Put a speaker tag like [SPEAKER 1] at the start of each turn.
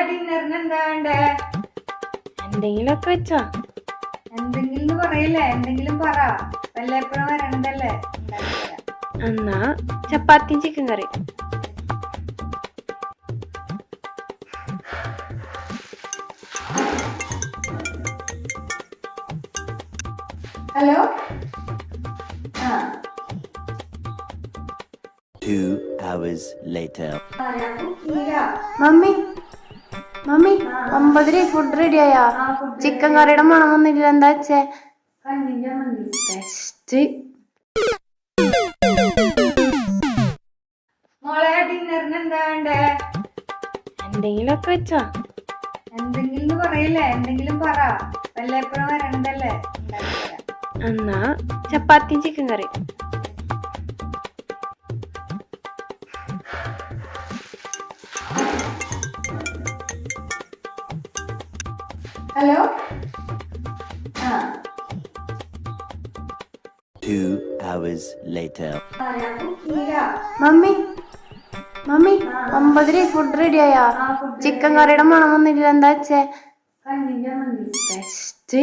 [SPEAKER 1] ഡിന്നറിന് എന്താ വേണ്ടേ?
[SPEAKER 2] എന്തെങ്കിലുമൊക്കെ വെച്ചോ.
[SPEAKER 1] എന്തെങ്കിലും പറയില്ലേ, എന്തെങ്കിലും പറ. വല്ലപ്പോഴും വരണ്ടല്ലേ.
[SPEAKER 2] എന്നാ ചപ്പാത്തിയും chicken curry.
[SPEAKER 1] Hello.
[SPEAKER 3] 2 hours later.
[SPEAKER 2] Mummy 9:00 food ready ആയാ? ചിക്കൻ കറിയുടെ മണം വന്നില്ല, എന്താ വെച്ചേ? ബെസ്റ്റ്.
[SPEAKER 1] മോളെ ഡിന്നറിന് എന്താ വേണ്ടേ?
[SPEAKER 2] എന്തെങ്കിലുമൊക്കെ വെച്ചോ.
[SPEAKER 1] എന്തെങ്കിലും പറയില്ലേ, എന്തെങ്കിലും പറ. വല്ലപ്പോഴും വരണ്ടല്ലേ.
[SPEAKER 2] എന്നാ ചപ്പാത്തിയും chicken curry.
[SPEAKER 1] Hello.
[SPEAKER 3] 2 hours later.
[SPEAKER 2] Mummy 9:00 food ready ആയാ? ചിക്കൻ കറിയുടെ മണം വന്നില്ല, എന്താ വെച്ചേ? ബെസ്റ്റ്.